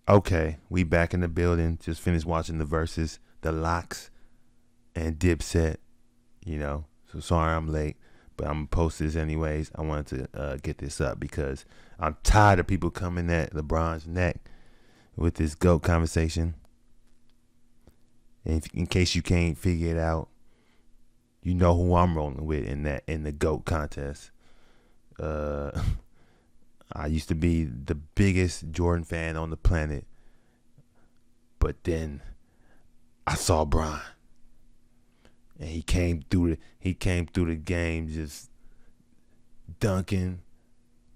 Okay, we back in the building. Just finished watching the verses, the locks, and Dipset. So sorry I'm late, but I'm gonna post this anyways. I wanted to get this up because I'm tired of people coming at LeBron's neck with this GOAT conversation. And in case you can't figure it out, you know who I'm rolling with in the GOAT contest. Uh, I used to be the biggest Jordan fan on the planet, but then I saw Bron, and he came through the game just dunking,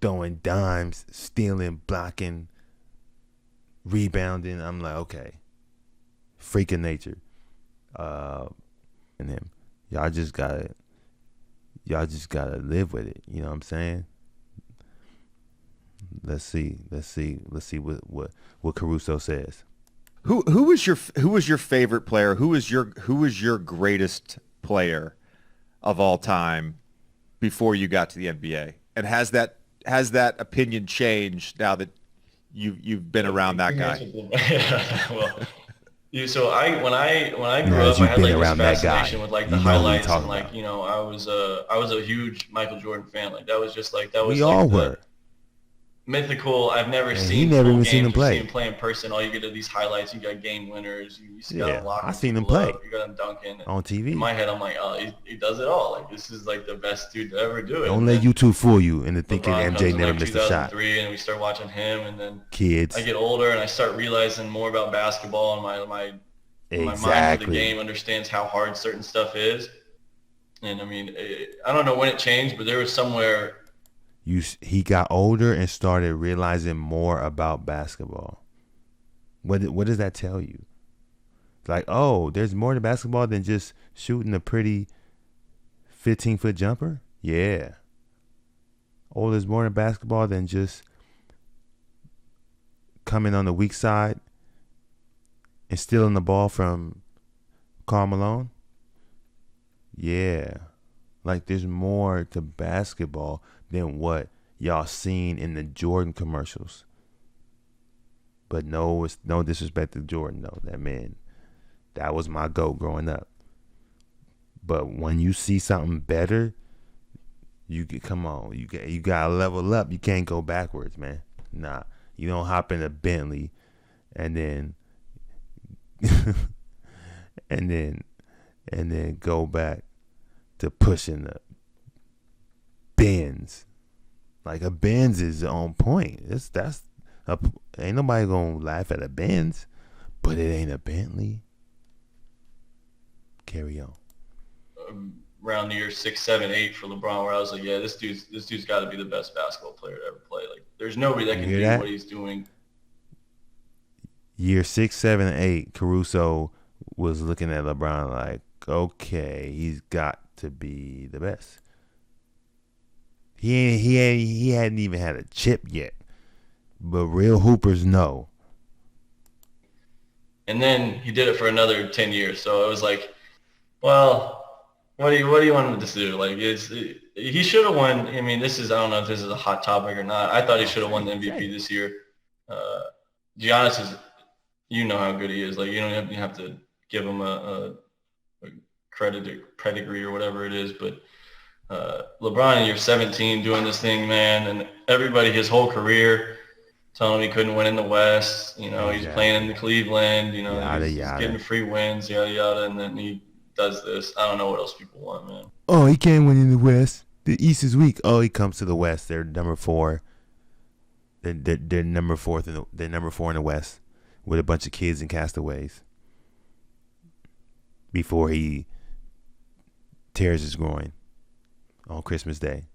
throwing dimes, stealing, blocking, rebounding. I'm like, okay, freak of nature. Uh, and him, y'all just gotta, y'all just gotta live with it. You know what I'm saying? Let's see what Caruso says. Who was your favorite player? Who was your greatest player of all time before you got to the NBA? And has that opinion changed now that you've been around that You guy? answered them. Yeah, well, so when I grew As up, I you've had been like this around that guy, fascination with like the you know who we highlights and talking like about. I was a huge Michael Jordan fan. Like that We was all like the were, mythical. I've never and he seen never full even seen him games or seen him play. play in person. All you get are these highlights. You got game winners. You got Yeah, him I locking seen him people play up. You got him dunking. And on in TV. my head, I'm like, oh, he does it all. Like this is like the best dude to ever do it. Don't And let then YouTube fool you into thinking LeBron MJ comes in never like missed a shot. 2003, and we start watching him. And then I Kids, get older, and I start realizing more about basketball, and my mind for the exactly. game understands how hard certain stuff is. And I mean, I don't know when it changed, but there was somewhere. He got older and started realizing more about basketball. What does that tell you? Like, oh, there's more to basketball than just shooting a pretty 15-foot jumper? Yeah. Oh, there's more to basketball than just coming on the weak side and stealing the ball from Karl Malone? Yeah. Like, there's more to basketball than what y'all seen in the Jordan commercials. But no, it's no disrespect to Jordan, though. That man, that was my GOAT growing up. But when you see something better, come on. You gotta level up. You can't go backwards, man. Nah, you don't hop in a Bentley and then and then go back to pushing the Benz. Like a Benz is on point. That's a, ain't nobody gonna laugh at a Benz, but it ain't a Bentley. Carry on. Around the year 6, 7, 8 for LeBron, where I was like, yeah, this dude's got to be the best basketball player to ever play. Like, there's nobody that You can hear do that? what he's doing. Year 6, 7, 8, Caruso was looking at LeBron like, okay, he's got to be the best. He hadn't even had a chip yet, but real hoopers know. And then he did it for another 10 years. So it was like, well, what do you want him to do? Like, he should have won. I mean, I don't know if this is a hot topic or not. I thought he Oh, should have won the say MVP it. this year. Uh, Giannis is, you know how good he is. Like, you don't have to give him a credit pedigree or whatever it is, but LeBron in year 17 doing this thing, man, and everybody his whole career telling him he couldn't win in the West. He's playing in the Exactly. Cleveland. Yada He's getting yada. free wins, yada yada, and then he does this. I don't know what else people want, man. Oh, he can't win in the West. The East is weak. Oh, he comes to the West. They're number four. They're number fourth. They're number four in the West with a bunch of kids and castaways. Before he tears his groin on Christmas Day.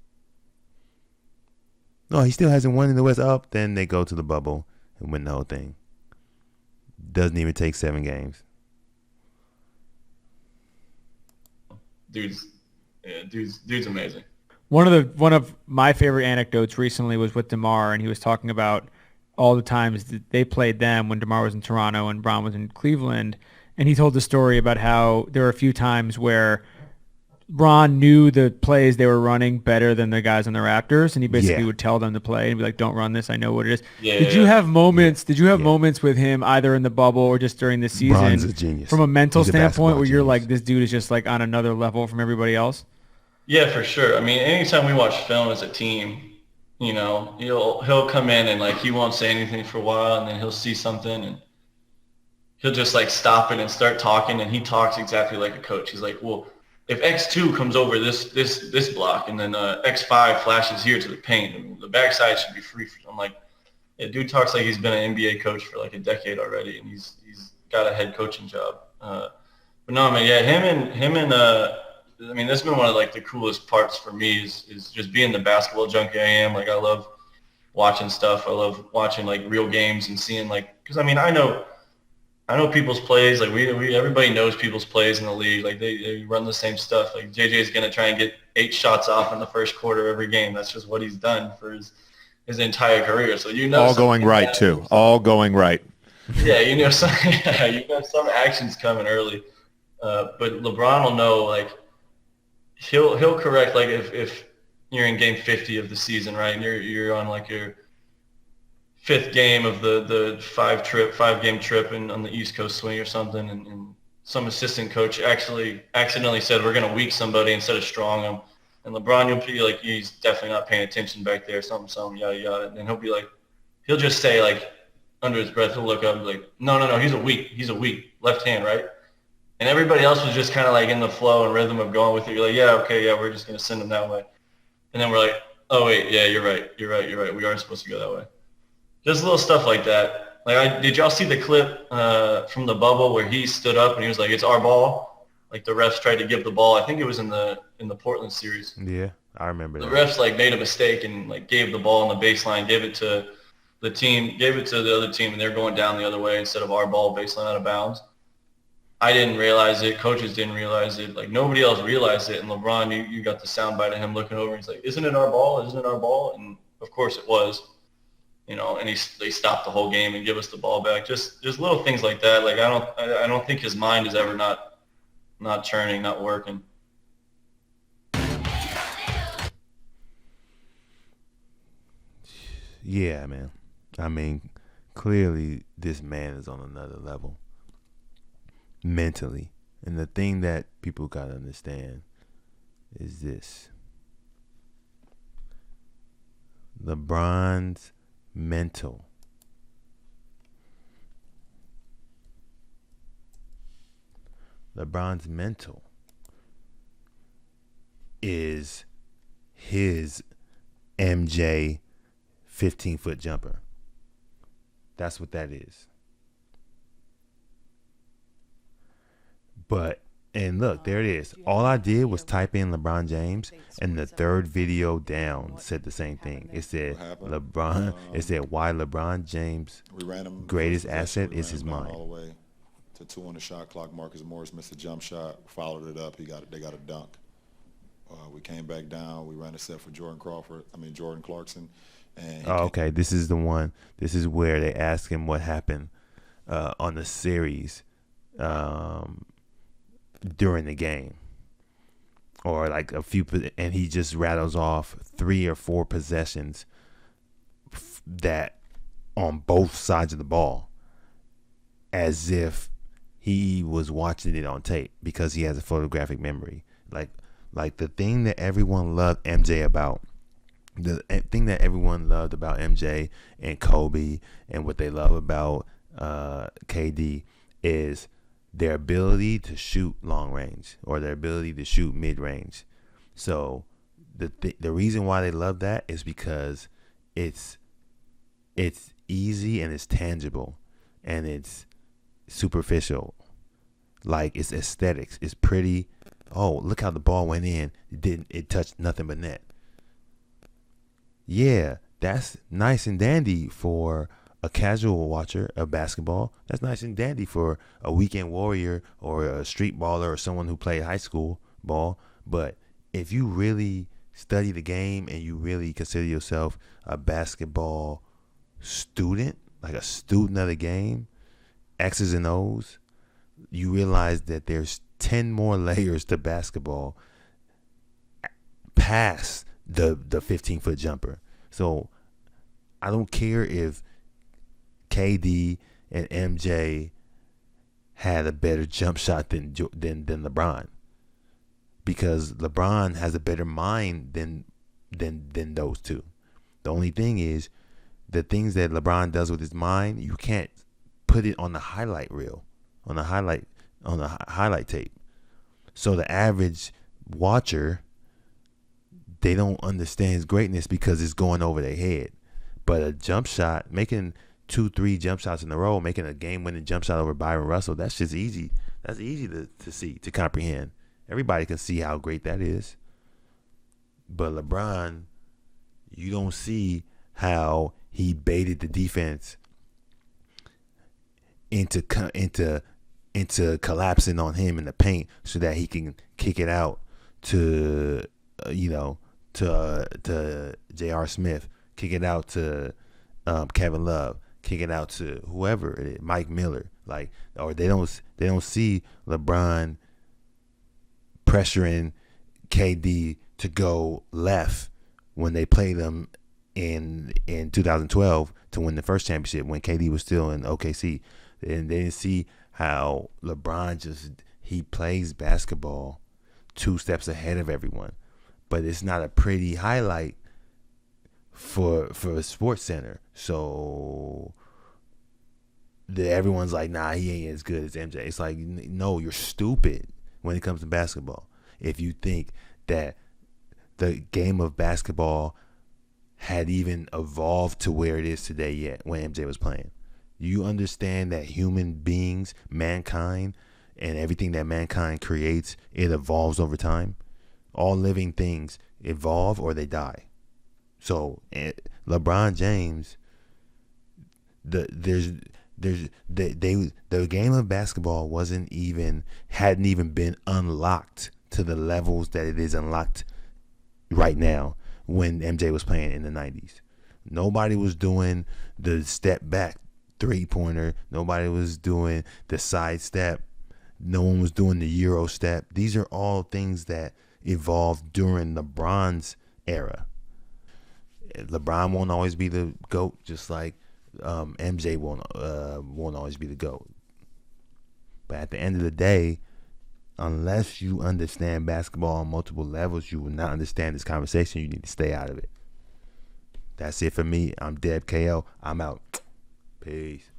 No, he still hasn't won in the West. Up, then they go to the bubble and win the whole thing. Doesn't even take 7 games. Dude's dude's amazing. One of my favorite anecdotes recently was with DeMar, and he was talking about all the times that they played them when DeMar was in Toronto and Braun was in Cleveland, and he told the story about how there were a few times where Ron knew the plays they were running better than the guys on the Raptors, and he basically Yeah. would tell them to play and be like, "Don't run this. I know what it is." Yeah, Did you yeah. have moments? Did you have Yeah. moments with him either in the bubble or just during the Bron's season, a genius. from a mental He's a standpoint, basketball where you're genius. like, "This dude is just like on another level from everybody else"? Yeah, for sure. I mean, anytime we watch film as a team, he'll come in and like he won't say anything for a while, and then he'll see something and he'll just like stop it and start talking, and he talks exactly like a coach. He's like, well, if X2 comes over this block and then X5 flashes here to the paint, and the backside should be free. I'm like, yeah, dude talks like he's been an NBA coach for like a decade already, and he's got a head coaching job. But no, man, yeah, him and I mean, that's been one of like the coolest parts for me is just being the basketball junkie I am. Like I love watching stuff. I love watching like real games and seeing like, because I mean, I know people's plays. Like we everybody knows people's plays in the league. Like they run the same stuff. Like JJ's gonna try and get 8 shots off in the first quarter every game. That's just what he's done for his entire career. So All going right too. All going right. Yeah, some actions coming early. But LeBron will know, like he'll correct, like if you're in game 50 of the season, right, and you're on like your 5th game of the 5-game trip and on the East Coast swing or something, and some assistant coach actually accidentally said we're going to weak somebody instead of strong them, and LeBron, you'll be like, he's definitely not paying attention back there, something, yada yada, and he'll just say, like, under his breath, he'll look up and be like, no, he's a weak left hand, right? And everybody else was just kind of like in the flow and rhythm of going with it. You're like, yeah, okay, yeah, we're just going to send him that way. And then we're like, oh, wait, yeah, you're right. We are supposed to go that way. Just little stuff like that. Like, did y'all see the clip from the bubble where he stood up and he was like, it's our ball? Like the refs tried to give the ball. I think it was in the Portland series. Yeah, I remember the that. refs like made a mistake and like gave the ball on the baseline, gave it to the other team, and they're going down the other way instead of our ball baseline out of bounds. I didn't realize it. Coaches didn't realize it. Like nobody else realized it. And LeBron, you got the soundbite of him looking over. And he's like, "Isn't it our ball? Isn't it our ball?" And of course it was. And they stopped the whole game and give us the ball back. Just little things like that. Like I don't think his mind is ever not churning, not working. Yeah, man. I mean, clearly this man is on another level mentally. And the thing that people got to understand is this. LeBron's mental. LeBron's mental is his MJ 15-foot jumper. That's what that is. And look, there it is. All I did was type in LeBron James, and the third video down said the same thing. It said it said why LeBron James' greatest asset is his mind. All the way to 2 on the shot clock. Marcus Morris missed a jump shot, followed it up. They got a dunk. We came back down. We ran a set for Jordan Clarkson. And okay. This is the one. This is where they ask him what happened on the series during the game, or like a few, and he just rattles off 3 or 4 possessions that on both sides of the ball, as if he was watching it on tape because he has a photographic memory. Like the thing that everyone loved MJ about. The thing that everyone loved about MJ and Kobe, and what they love about KD, is their ability to shoot long range or their ability to shoot mid range. So the reason why they love that is because it's easy and it's tangible and it's superficial. Like, it's aesthetics. It's pretty. Oh, look how the ball went in. It touched nothing but net. Yeah, that's nice and dandy for a casual watcher of basketball. That's nice and dandy for a weekend warrior or a street baller or someone who played high school ball. But if you really study the game and you really consider yourself a basketball student, like a student of the game, X's and O's, you realize that there's 10 more layers to basketball past the 15-foot jumper. So I don't care if KD and MJ had a better jump shot than LeBron, because LeBron has a better mind than those two. The only thing is, the things that LeBron does with his mind, you can't put it on the highlight reel, on the highlight tape. So the average watcher, they don't understand his greatness because it's going over their head. But a jump shot, making 2-3 jump shots in a row, making a game-winning jump shot over Byron Russell, that's just easy. That's easy to see, to comprehend. Everybody can see how great that is. But LeBron, you don't see how he baited the defense into collapsing on him in the paint so that he can kick it out to J.R. Smith, kick it out to Kevin Love, kick it out to whoever it is, Mike Miller. Like, or they don't see LeBron pressuring KD to go left when they played them in 2012 to win the first championship when KD was still in OKC. And they didn't see how LeBron he plays basketball 2 steps ahead of everyone. But it's not a pretty highlight for a Sports Center. So everyone's like, nah, he ain't as good as MJ. It's like, no, you're stupid when it comes to basketball. If you think that the game of basketball had even evolved to where it is today yet when MJ was playing. You understand that human beings, mankind, and everything that mankind creates, it evolves over time. All living things evolve or they die. So LeBron James, the game of basketball hadn't even been unlocked to the levels that it is unlocked right now when MJ was playing in the 90s. Nobody was doing the step back 3-pointer. Nobody was doing the side step. No one was doing the Euro step. These are all things that evolved during LeBron's era. LeBron won't always be the GOAT, just like MJ won't always be the GOAT. But at the end of the day, unless you understand basketball on multiple levels, you will not understand this conversation. You need to stay out of it. That's it for me. I'm Deb KO. I'm out. Peace.